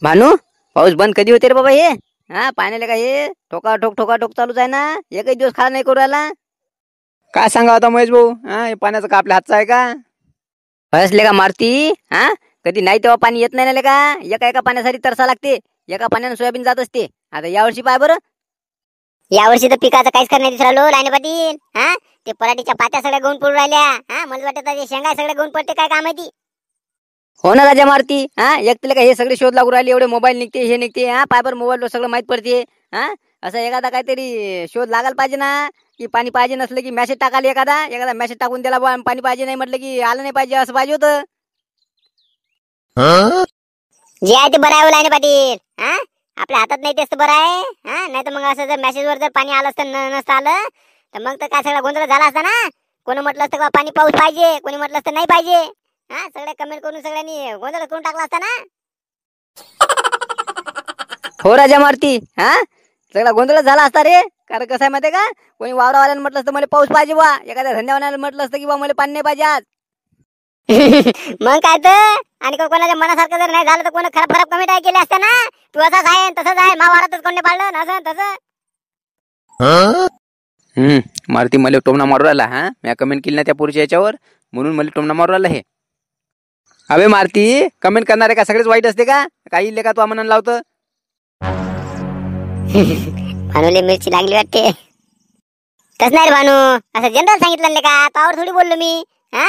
भानू, पाऊस बंद कधी होते रे बाबा हे? हा पाण्याला का हे ठोका ठोक चालूच आहे ना. एकही दिवस खा नाही करू राहिला. काय सांगा आता महेश भाऊ, हा हे पाण्याचं का आपल्या हातचं आहे का? फसले का मारती? हा कधी नाही तेव्हा पाणी येत नाही ना का? एका एका पाण्यासाठी तरसा लागते. एका पाण्याने सोयाबीन जात असते. आता यावर्षी पाय बरं. यावर्षी तर पिकाचं काहीच करण्यात दिसू राहिलो लाईने पाटील. हा ते पराठीच्या पात्या सगळ्या गळून पडून राहिल्या. हा मला वाटतं ते शेंगा सगळ्या गळून पडते काय काम माहिती. हो ना राजा मारती. हा एक तुला का हे सगळे शोध लागू राहिले. एवढे मोबाईल निघते हे निघते. हा पाय बरं मोबाईलवर सगळं माहित पडते. हा असं एखादा काहीतरी शोध लागायला पाहिजे ना. की पाणी पाहिजे नसलं की मेसेज टाकायला एखादा मेसेज टाकून त्याला बुवा पाणी पाहिजे नाही म्हटलं की आलं नाही पाहिजे असं पाहिजे होतं. जे आहे ते बरं आहे लाईने पाटील. हा आपल्या हातात नाही तेच तर बरं आहे. हा नाही तर मग असं जर मेसेजवर जर पाणी आलं असतं नसतं आलं तर मग तर काय सगळा गोंधळ झाला असता ना. कोणी म्हटलं असतं का पाणी पाऊस पाहिजे, कोणी म्हटलं असतं नाही पाहिजे. हा सगळ्या कमेंट करून सगळ्यांनी गोंधळ करून टाकला असता ना. हो राजा मारती. हा सगळा गोंधळ झाला असता रे. कारण कसं आहे माहितीये का, कोणी वावरावाल्यानं म्हटलं असतं मला पाऊस पाहिजे बा, एखाद्या धंद्यावाल्यानं म्हटलं असतं की बा मला पाणी नाही पाहिजे आज. मग काय तर आणि कोणाच्या मनासारखं जर नाही झालं तर कोण खराब खराब कमेंट केले असते ना. तू असंच आहे तसंच आहे महाभारतच कोणी पाळलं असं तसं. मारुती मला टोमणा मारू राहिला. हा मी कमेंट केली ना त्या पुरुषच्या याच्यावर, म्हणून मला टोमणा मारू राहिला हे. अबे मारुती, कमेंट करणारे का सगळेच वाईट असते का? काही लेखा तू आम्हाला लावतं. भानूले मिरची लागली वाटते. तस नाही रे भानू, असं जनरल सांगितलं का पावर थोडी बोललो मी. हा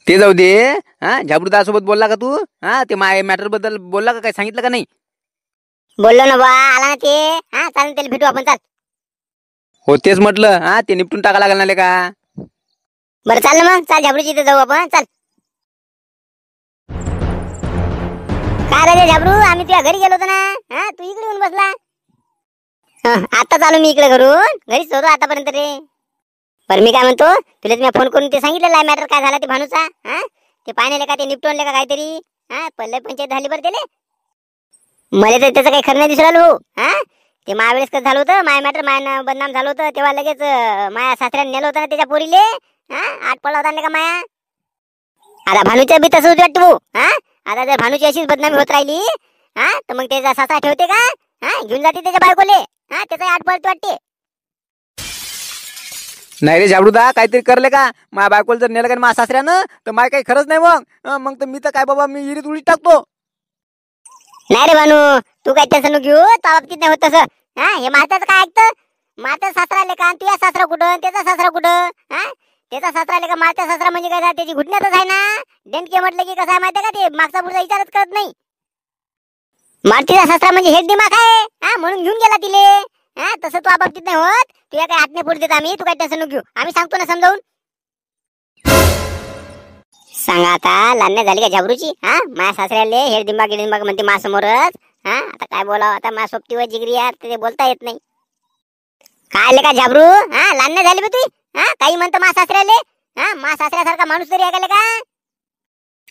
ते जाऊ दे. हा झाबरुदा सोबत बोलला का तू? हा ते माय मॅटर बद्दल बोलला का, काय सांगितलं का नाही? बोललो ना बा, आला ना ते. हा चालेल त्याला भेटू आपण, चाल. हो तेच म्हटलं, हा ते निपटून टाका लागणार का? बरं चाल ना मग, चाल झाबरूची इथे जाऊ आपण, चाल. काय रे झाबरू, आम्ही तुझ्या घरी गेलो होतो ना. हा तू इकडे येऊन बसला. आता चालू मी इकडे घरून, घरीच होतो आतापर्यंत रे. बरं मी काय म्हणतो, तुला मी फोन करून ते सांगितलेलं आहे मॅटर काय झाला ते भानूचा. हा ते पाण्याला का ते निपटवले का काहीतरी. हा पल्ले पंचायत झाली बरं त्याले. मला तर त्याचं काही खरं नाही दिसू राहिलं. हा ते मायावेळेस कसं झालं होतं, माया मॅटर माया बदनाम झालं होतं तेव्हा लगेच माया सासऱ्याने नेलं होतं ना त्याच्या पोरीले. हा आठ पडला होता का माया. आता भानूच्या बी तसंच वाटतं भाऊ. हा आता जर भानूची अशीच बदनामी होत राहिली हा तर मग त्याचा सासरा ठेवते का? हा घेऊन जाते त्याच्या बायकोले. हा त्याचा आठ पडत वाटते. नाही रे झाबरुदा, काहीतरी करले का? माझ्या बायकोला जर नेलं का माझ्या सासऱ्यानं तर माय काही खरंच नाही मग. मग तर मी तर काय बाबा, मी इरीत उडी टाकतो. नाही रे भानू, तू काय टेन्शन घेऊ, त्या बाबतीत नाही होत तसं. हा हे म्हाताचं काय ऐकतं? माता सासरा आले का, तुझ्या सासरा कुठं त्याचा सासरा कुठं. हा त्याचा सासरा आले का माता सासरा म्हणजे काय, त्याची घुटण्यातच आहे ना. डेंटके म्हटलं की कसं आहे माहिती का, ते मागचा पुढचा विचारच करत नाही. मातीचा सासरा म्हणजे हेच दिमाग आहे. हा म्हणून घेऊन गेला तिले. हा तसं तू बाबतीत नाही होत. तुझ्या काय हात नाही पुढे देत आम्ही, तू काय टेन्शन घेऊ, आम्ही सांगतो ना समजावून. सांगा आता लान्या झाली का झाबरूची. हा माझ्या सासऱ्याले हेर दिमाग म्हणते माझ्यासमोरच. हा आता काय बोलावं, आता माझ्या सोबतीवर जिगरी यार ते बोलता येत नाही. काय आले का झाबरू, हा लान्या झाली बी तू. हा काही म्हणतो माझ्या सासऱ्याले. हा माझ्या सासऱ्यासारखा माणूस तरी ऐकायला का.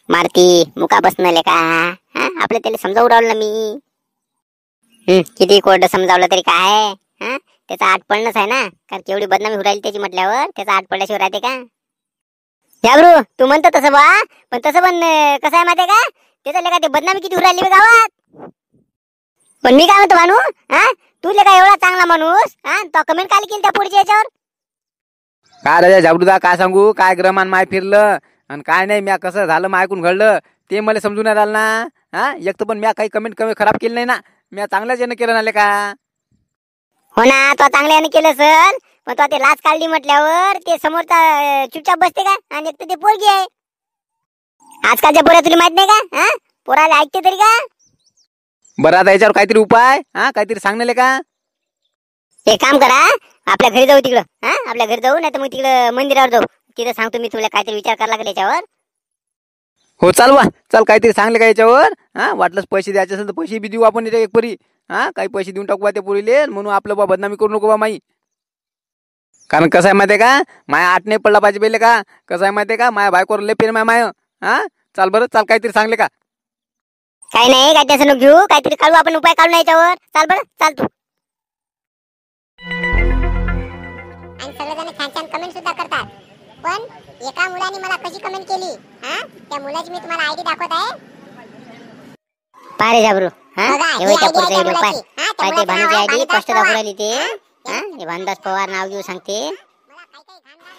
मारती मुका बसणले का. हा आपलं त्याला समजावून राहिलं मी. किती कोरडं समजावलं तरी काय. हा त्याचा आठ पडणंच आहे ना, कारण केवढी बदनामी होऊ राहिली त्याची म्हटल्यावर त्याचा आठ पडल्याशिवाय राहते का. झाबरू तू म्हणतो तसं बा, पण तसं पण कसं आहे माहितीये का, त्याचं लेका ते बदनामी किती होऊ राहिली गावात. पण मी काय म्हणतो भानू, हा तू लेका एवढा चांगला माणूस, हा तो कमेंट काय केली त्या पुढच्या याच्यावर. काय राजा झाबरुदा, काय सांगू, काय ग्रमान माय फिरलं आणि काय नाही. म्या कसं झालं माय ऐकून घडलं ते मला समजून नाही राहिलं ना. हा एक तर पण म्या काही कमेंट कमी खराब केली नाही ना. म्या चांगल्याच यानं केलं ना का. हो ना, तो चांगल्याने केलं सर, पण तो ते लाच काढली म्हटल्यावर ते समोरचा चुपचाप बसते का. आणि एक तर ते पोरगी आहे. आजकालच्या पोरा तुला माहित नाही का. हा पोराला ऐकते तरी का. बरं आता याच्यावर काहीतरी उपाय, हा काहीतरी सांगले का. एक काम करा, आपल्या घरी जाऊ तिकडं. हा आपल्या घरी जाऊ, नाही तर मग तिकडं मंदिरावर जाऊ. तिथं सांगतो मी तुला काहीतरी विचार करायला लागेल याच्यावर. हो चाल वा, चाल काहीतरी सांगले का याच्यावर. हा वाटलंच पैसे द्यायचे असेल तर पैसे बी देऊ आपण एक परी. हा काही पैसे देऊन टाकू बा त्या पुरीले, म्हणून आपलं बा बदनामी करू नको बा माई. कारण कसं आहे माहितीये का, माया आठ नाही पडला पाहिजे पहिले का. कसं आहे माहितीये का, माया बायकोवर लय प्रेम आहे माय. हा चाल बरं, चाल काहीतरी सांगले का. काही नाही, काय टेन्शन घेऊ, काहीतरी काढू आपण, उपाय काढू याच्यावर. चाल बरं चाल तू. आणि सर्वजण छान छान कमेंट सुद्धा करतात. पण एका मुलाने मला कशी कमेंट केली, हा त्या मुलाची मी तुम्हाला आयडी दाखवत आहे. पहा रे झाबरू हा बघा, हे ही त्या idea पुढचा आहे व्हिडिओ त्या पाय मुलाची. हा, त्या पाय ते मुलाचं भानुची नाव आहे आयडी भानुदास स्पष्ट दाखवू पवार. राहिली ते हे भानुदास पवार नाव घेऊ सांगते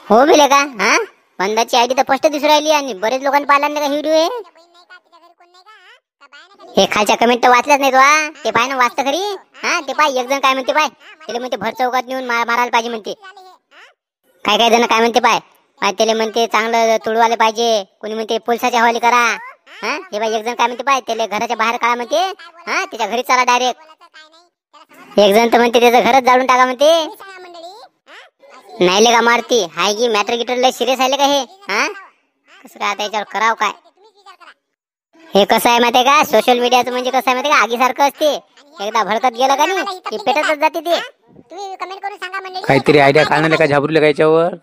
हो बिले का हा भानुदासची आयडी तर स्पष्ट दिसू राहिली आणि बरेच लोकांनी पाहिला नाही का व्हिडिओ हे खालच्या कमेंट तर वाचल्याच नाही तो ते पाय ना वाचतं खरी हा ते पाय एक जण काय म्हणते पाय त्याला म्हणते भर चौकात नेऊन मारायला पाहिजे म्हणते काय काय जण काय म्हणते पाय पाय त्याला म्हणते चांगलं तुडवाले पाहिजे कोणी म्हणते पोलिसाच्या हवाली करा हा हे बाई एक जण काय म्हणते पाय त्याला घराच्या बाहेर काढा म्हणते हा त्याच्या घरी चला डायरेक्ट एक जण तर म्हणते त्याचं घरच जाळून टाका म्हणते नाही ले का मारती हाय की मॅटर गिटर लय सिरियस आहे का हे हा कसं काय आता याच्यावर करावं काय हे कसं आहे माहितीये का सोशल मीडियाचं म्हणजे कसं आहे माहितीये का आगीसारखं असते एकदा भडकत गेलं का नाही की पेटतच जाते ते तुम्ही कमेंट करून सांगा मंडळी. काहीतरी आयडिया काढणार का झाबरूले का याच्यावर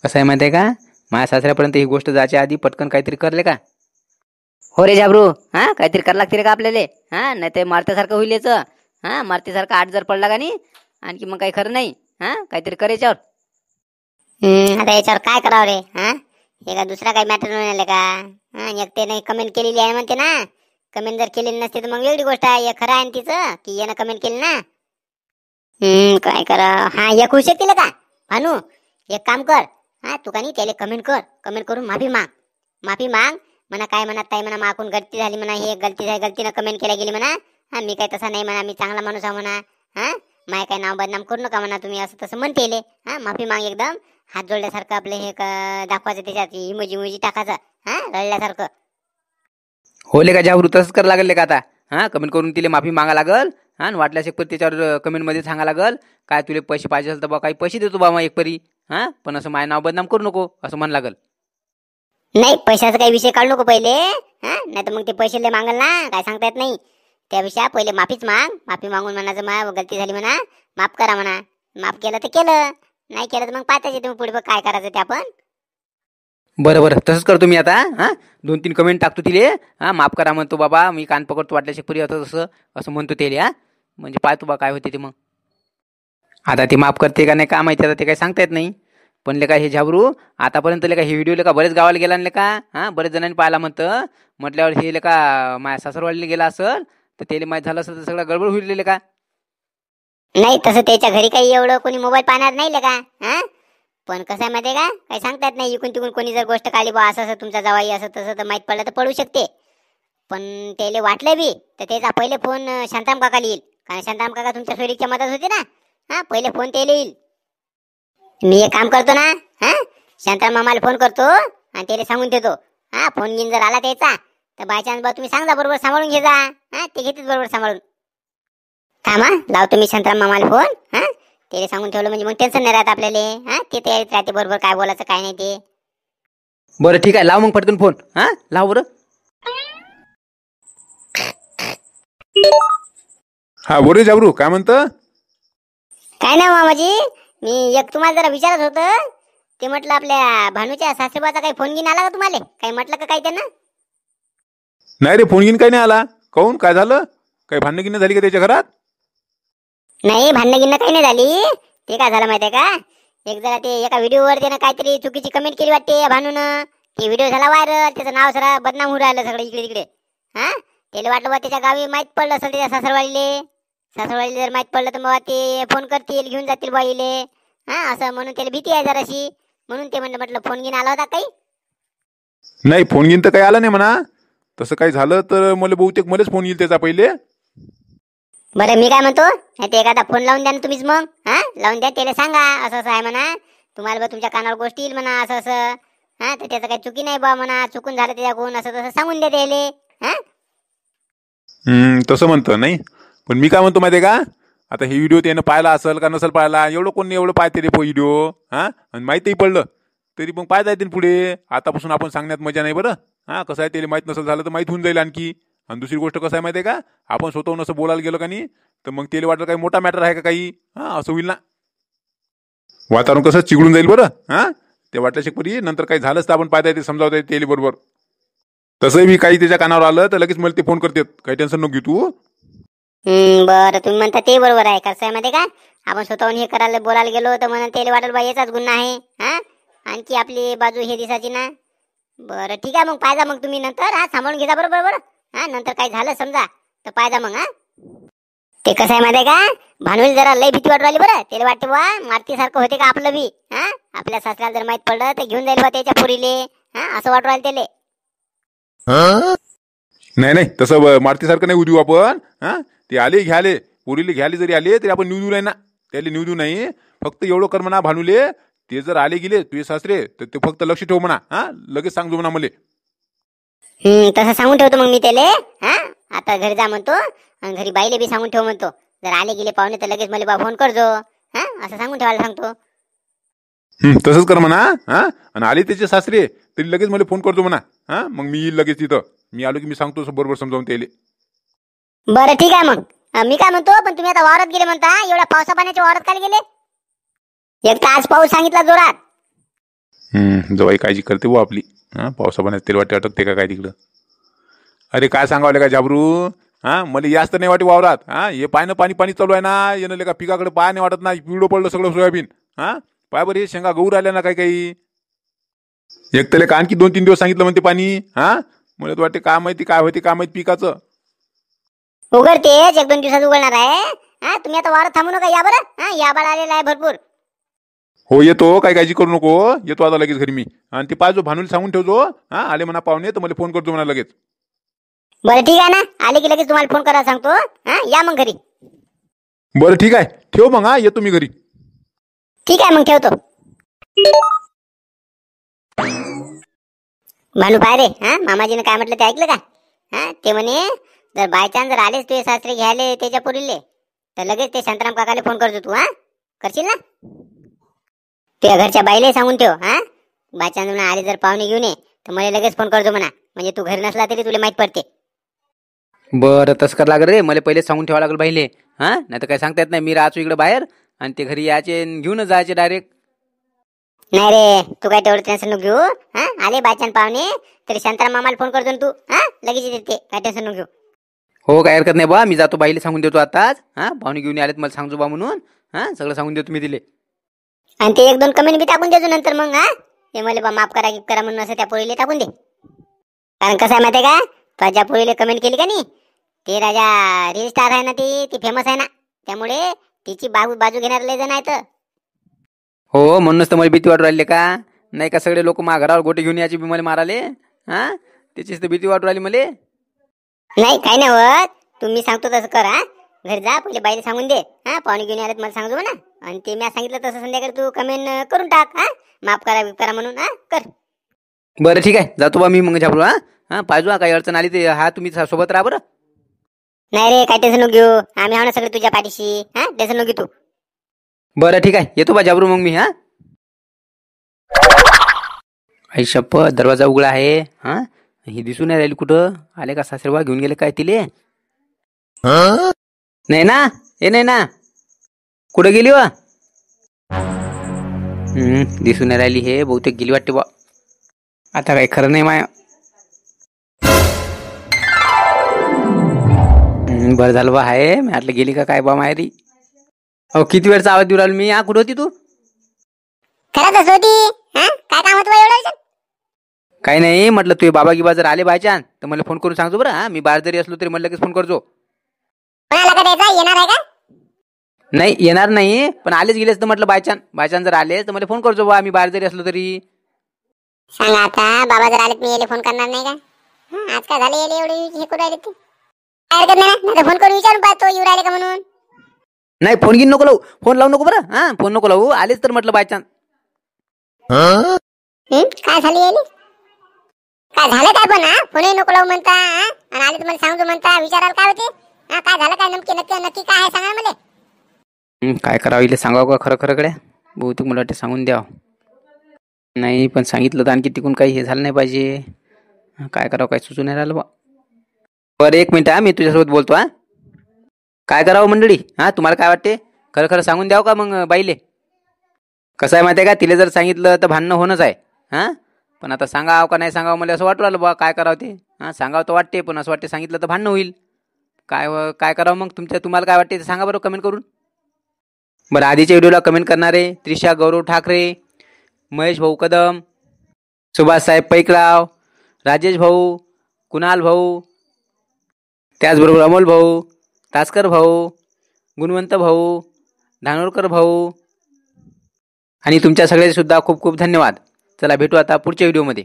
कसं आहे माहिती आहे का माझ्या सासऱ्यापर्यंत ही गोष्ट जायच्या आधी पटकन काहीतरी करले का हो रे झाबरू हा काहीतरी करा लागते रे का आपल्याला हा नाही ते मारत्यासारखं होईल याचं हा मारत्यासारखं आठ जर पडला का नाही आणखी मग काही खरं नाही हा काहीतरी कर याच्यावर. आता याच्यावर काय करावं रे हा हे का दुसरा काही मॅटर नाही आलं का हा एक ते नाही कमेंट केलेली आहे म्हणते ना कमेंट जर केलेली नसते तर मग वेगळी गोष्ट आहे हे खरं आहे ना तिचं की यानं कमेंट केली ना काय करा हा एक होऊ शकतील का भानू एक काम कर हा तू का नाही त्याला कमेंट करून माफी माग म्हणा काय म्हणा ताई म्हणा माकून गलती झाली म्हणा हे गलती झाली गलतीनं कमेंट केल्या गेली म्हणा हा मी काय तसा नाही म्हणा मी चांगला माणूस आहे म्हणा हा माय काय नाव बदनाम करू नका म्हणा तुम्ही असं तसं म्हणतेले हा माफी माग एकदम हात जोडल्यासारखं आपलं हे दाखवायचं त्याच्यात इमोजी टाकायचं हा रडल्यासारखं होले का झाबरू तसंच करावं लागेल का आता हा कमेंट करून तिला माफी मागा लागल हा आणि वाटल्यास एक परी त्याच्यावर कमेंटमध्ये सांगा लागल काय तुला पैसे पाहिजे असेल तर बा काही पैसे देतो बा मग एक परी हा पण असं माझं नाव बदनाम करू नको असं म्हण लागल नाही पैशाचा काही विषय काढू नको पहिले हा नाही तर मग ते पैसे लय मागल ना काय सांगता येत नाही त्याविषयी पहिले माफी मागून म्हणायचं मा गलती झाली म्हणा माफ करा म्हणा माफ केलं तर केलं नाही केलं तर मग पाहताच तुम्ही पुढे काय करायचं ते आपण बरं तसंच करतो मी आता हा 2-3 कमेंट टाकतो तिले हा माफ करा म्हणतो बाबा मी कान पकडतो वाटल्यास परी असं म्हणतो त्याला हा म्हणजे पाहतो बा काय होते ते मग आता ते माफ करते का नाही का माहिती आता ते काही सांगता येत नाही पण लेका हे झाबरू आतापर्यंत लेका हे व्हिडिओ लेका बरेच गावाला गेला ना लेका हा बरेच जणांनी पाहिला म्हटल्यावर हे लेका माझ्या सासरवाडीला गेला असेल तर त्याला माहीत झालं असेल तर सगळं गडबड होईल लेका नाही तसं त्याच्या घरी काही एवढं कोणी मोबाईल पाहणार नाही का हा पण कसं आहे माहिती का काही सांगता येत नाही इकून तिकून कोणी जर गोष्ट काढली बा असं तुमचा जावाई असं तसं तर माहीत पडलं तर पडू शकते पण त्याला वाटलं बी तर त्याचा पहिले फोन शांताराम काकाला येईल कारण शांताराम काका तुमच्या सोयरीच्या मदत होते ना हा पहिले फोन त्याला येईल मी एक काम करतो ना हा शांताराम मामाला फोन करतो आणि त्याला सांगून देतो हा फोन घेऊन जर आला त्याचा तर बाय चान्स बा तुम्ही सांगा बरोबर सांभाळून घे जा हा ते घेतात बरोबर सांभाळून थांबा लावतो मी शांताराम मामाला फोन हा त्याला सांगून ठेवलं म्हणजे मग टेन्शन नाही राहत आपल्याला हा ते तयारीत राहते बरोबर काय बोलायचं काय नाही ते बरं ठीक आहे लाव मग पटकन फोन हा लाव बरं हा बोरे जाबरू काय म्हणतं काय नाही मामाजी मी एक तुम्हाला जरा विचारत होतं ते म्हटलं आपल्या भानूच्या सासरेबाचा काही फोन घेऊन आला का तुम्हाला काही म्हटलं का काही त्यांना नाही रे फोन घेऊन काही नाही आला काहून काय झालं काही भांडण गिन्न झाली का त्याच्या घरात नाही भांडणं गिन्न काही नाही झाली ते काय झालं माहितीये का एक जरा ते एका व्हिडिओवर त्यानं काहीतरी चुकीची कमेंट केली वाटते या भानूनं ते व्हिडिओ झाला व्हायरल त्याचं नाव सरा बदनाम होऊन राहिलं सगळं इकडे तिकडे हा त्याला वाटलं बा त्याच्या गावी माहीत पडलं असेल त्याच्या सासरवाडीले जर माहीत पडलं तर मग ते फोन करतील घेऊन जातील बाईले हा असं म्हणून त्याला भीती आहे जराशी म्हणून ते म्हटलं फोन घेऊन आला होता काही नाही फोन घेऊन तर काही आला नाही म्हणा तसं काही झालं तर मला बहुतेक मलाच फोन येईल त्याचा पहिले बरं मी काय म्हणतो नाही ते एखादा फोन लावून द्या ना तुम्हीच मग हा लावून द्या त्याला सांगा असं असं आहे म्हणा तुम्हाला बा तुमच्या कानावर गोष्टी येईल म्हणा असं असं हा तर त्याचं काही चुकी नाही बा म्हणा चुकून झालं त्याच्याकडून असं तसं सांगून द्या त्याले हा तसं म्हणतं नाही पण मी काय म्हणतो माहिती आहे का आता हे व्हिडिओ त्यानं पाहिला असेल का नसेल पाहिला एवढं कोणी एवढं पाहते रे व्हिडिओ हा आणि माहितीही पडलं तरी मग पाहता येतील पुढे आतापासून आपण सांगण्यात मजा नाही बरं हा कसं आहे त्याला माहीत नसेल झालं तर माहीत होऊन जाईल आणखी आणि दुसरी गोष्ट कसं आहे माहिती आहे का आपण स्वतःहून असं बोलायला गेलो का नाही तर मग त्याला वाटलं काही मोठा मॅटर आहे का काही हा असं होईल ना वातावरण कसं चिघळून जाईल बरं हा ते वाटल्या शिकपरी नंतर काही झालंच तर आपण पाहता येते समजावता येते त्याला बरोबर तसंही मी काही त्याच्या कानावर आलं तर लगेच मला ते फोन करतात काही टेन्शन नको घेऊ तू बरं तुम्ही म्हणता ते बरोबर आहे कसं आहे माहिती का आपण स्वतःहून हे करायला बोलायला गेलो तर म्हणून त्याला वाटेल बा याचाच गुन्हा आहे हा आणखी आपली बाजू हे दिसायची ना बरं ठीक आहे मग पाहिजा मग तुम्ही नंतर हा सांभाळून घेता बरोबर हा नंतर काही झालं समजा तर पाहिजा मग. हा ते कसं आहे माहिती आहे का, भानुला जरा लय भीती वाटू राहिली बरं. त्याला वाटते बा मारतीसारखं होते का आपलं बी. हा आपल्या सासऱ्याला जर माहित पडलं तर घेऊन जाईल बा त्याच्या पोरीले. हा असं वाटू राहिलं त्याले. नाही नाही तसं मारुतीसारखं नाही उदिऊ आपण. हा ते आले घ्याले पोरीले घ्याले जरी आले तरी आपण निवडू नाही ना, त्याला निवडू नाही. फक्त एवढं कर म्हणा भानुले, ते जर आले गेले तुझे सासरे तर ते फक्त लक्ष ठेव म्हणा. हा लगेच सांगतो म्हणा मले. तसं सांगून ठेवतो मग मी त्याले. हा आता घरी जा म्हणतो आणि घरी बाईले बी सांगून ठेव म्हणतो, जर आले गेले पाहुणे तर लगेच मला बा फोन करजो. हा असं सांगून ठेवायला सांगतो. तसंच कर म्हणा. हा आणि आले त्याचे सासरे तरी लगेच मला फोन करतो म्हणा. हा मग मी येईल लगेच तिथं. मी आलो की मी सांगतो बरोबर समजावून त्याले. बरं ठीक आहे मग. मी काय म्हणतो, पण तुम्ही आता वावरात गेले म्हणता, एवढ्या पावसा पाण्याच्या वावरात काय गेले? एक तर आज पाऊस सांगितला जोरात. जवाई काळजी करते वो आपली. हा पावसा पाण्यात तेल वाटे अटकते का काय तिकडं. अरे काय सांगावले का झाबरू. हा मला याच तर नाही वाटे वावरात. हा हे पायनं पाणी पाणी चालू आहे ना, येणं का पिकाकडे पाय नाही वाटत ना, पिवळं पडलं सगळं सोयाबीन. हा पाय बरं हे शेंगा गहू राहिल्या ना काही काही. एक त्याला का आणखी 2-3 दिवस सांगितलं म्हणते पाणी. हा मला तर वाटते काय माहिती काय होते काय माहिती पिकाचं. उघडतेच 1-2 दिवसात उघडणार आहे. हा तुम्ही आता वावरात थांबू नका, या बरं. हा या बाळ आलेला आहे भरपूर. हो येतो, काय काळजी करू नको. येतो आता लगेच घरी मी. आणि ते पाहिजे भानुला सांगून ठेवतो. हा आले म्हणा पाहुणे तर मला फोन करतो म्हणा लगेच. बरं ठीक आहे ना, आले की लगेच तुम्हाला फोन करायला सांगतो. हा या मग घरी. बरं ठीक आहे ठेव मग. हा येतो मी घरी. ठीक आहे मग ठेवतो. भानू पाय रे, हा मामाजीने काय म्हटलं ते ऐकलं का? हा ते म्हणे जर बायचान्स जर आलेच तुझे सासरे घ्यायले त्याच्या पोरीले तर लगेच ते शांताराम काकाले फोन करतो तू. हा करशील ना? तुझ्या घरच्या बाईले सांगून ठेव. हा बायचान्स म्हणा आले जर पाहुणे घेऊन ये तर मला लगेच फोन करतो म्हणा, म्हणजे तू घरी नसला तरी तुला माहित पडते. बरं तसं करावं लागेल रे, मला पहिले सांगून ठेवावं लागेल बाईले. हा नाही तर काही सांगता येत नाही, मी राहतो इकडे बाहेर आणि ते घरी यायचे आणि घेऊनच जायचे डायरेक्ट. नाही रे तू काय तेवढं टेन्शन नको घेऊ. हा आले बायचान्स पाहुणे तरी शांताराम मामाला फोन करतो ना तू. हा लगेच येते, काय टेन्शन नको घेऊ. हो काय हरकत नाही बा, मी जातो बाईले सांगून देतो आताच. हा पाहुणे घेऊन आलेत मला सांगतो बा म्हणून. हा सगळं सांगून देतो मी तिले. आणि ते 1-2 कमेंट बी टाकून देतो नंतर मग. हा ते मला बा माफ करा गिफ्ट करा म्हणून असं त्या पोरीले टाकून दे. कारण कसं आहे माहिती आहे का, तुझ्या पोरीले कमेंट केली का नाही, ते राजा रील स्टार आहे ना, ती फेमस आहे ना, त्यामुळे तिची बाजू घेणारे लय जण आहेत. हो म्हणूनच तर मला भीती वाटू राहिली का नाही का, सगळे लोक माझ्या घरावर गोटे घेऊन यायचे बी मला माराले. हा त्याचीच तर भीती वाटू राहिली मला. नाही काही नाही होत, तुम्ही सांगतो तसं कर. हा घरी जा पहिले बाईला सांगून दे. हा पाहुणे घेऊन आलेत मला सांगतो म्हणा, आणि ते मी सांगितलं तसं संध्याकाळी तू कमेंट करून टाक. हा माफ करा बिफ करा म्हणून. हा कर. बरं ठीक आहे जातो बा मी मग झापरू. हा हा पाहिजे काही अडचण आली ते हा तुम्ही सोबत राहा बरं. नाही रे काय टेन्शन नको घेऊ, आम्ही आहो ना सगळे तुझ्या पाठीशी. हा टेन्शन नको घेऊ तू. बरं ठीक आहे येतो बा झाबरू मग मी. हा आई शप्पथ दरवाजा उघडा आहे. हा ही दिसून नाही राहिली कुठं. आले का सासरेबा घेऊन गेले काय तिले? नाही ना, हे नाही ना, कुठे गेली वा? दिसून नाही राहिली, हे बहुतेक गेली वाटते बा. आता काही खरं नाही माया. बरं झालं बा आहे, मी आतलं गेली का काय बा माहेरी. अहो किती वेळचा आवाज देऊ राहिलो मी. हा कुठं होती तू? खरंच होती. हा काय काम होतं एवढं? काही नाही म्हटलं, तुझे बाबा गिबा जर आले बायचान तर मला फोन करून सांगतो बरं. हा मी बाहेर जरी असलो तरी मला लगेच फोन करतो. कोणाला का द्यायचा, येणार आहे का? नाही येणार नाही, पण आलेच गेलेच तर म्हटलं बायचान जर आले तर मला फोन करतो बा, मी बाहेर जरी असलो तरी. सांगा आता, बाबा जर आले मी याले फोन करणार नाही का? हा आज काय झालं याले एवढे हे करू राहिले ते? काय हरकत नाही ना, फोन करून विचारून पाहतो येऊ राहिले का म्हणून. नाही फोन घेऊन नको लावू, फोन लावू नको बरं. हा फोन नको लावू, आलेच तर म्हटलं बायचान. काय झालं याले? काय झालं काय पण? हा फोनही नको लावू म्हणता, आणि आले तर मला सांगतो म्हणता, विचारायला काय होते? हा काय झालं काय नक्की नक्की नक्की काय आहे सांगा मला. काय करावं इले सांगावं का खरं खरं कडे. बहुतेक मला वाटते सांगून द्यावं. नाही पण सांगितलं तर आणखी तिकून काही हे झालं नाही पाहिजे. काय करावं काय सुचून नाही राहिलं बा. बरं 1 मिनिट, हा मी तुझ्यासोबत बोलतो. हा काय करावं मंडळी? हा तुम्हाला काय वाटते, खरं खरं सांगून द्यावं का मग बाईले? कसं आहे माहिती आहे का, तिला जर सांगितलं तर भांडणं होणंच आहे. हा पण आता सांगावं का नाही सांगावं मला असं वाटू राहिलं बा. काय करावं ते. हा सांगावं तर वाटते, पण असं वाटते सांगितलं तर भांडणं होईल. काय करावं मग तुम्हाला काय वाटते ते सांगा बरं कमेंट करून. बरं आधीच्या व्हिडिओला कमेंट करणारे त्रिशा गौरव ठाकरे, महेश भाऊ कदम, सुभाष साहेब पैकराव, राजेश भाऊ, कुणाल भाऊ, त्याचबरोबर अमोल भाऊ, तासकर भाऊ, गुणवंत भाऊ, धानोरकर भाऊ आणि तुमच्या सगळ्यांचे सुद्धा खूप खूप धन्यवाद. चला भेटू आता पुढच्या व्हिडिओमध्ये.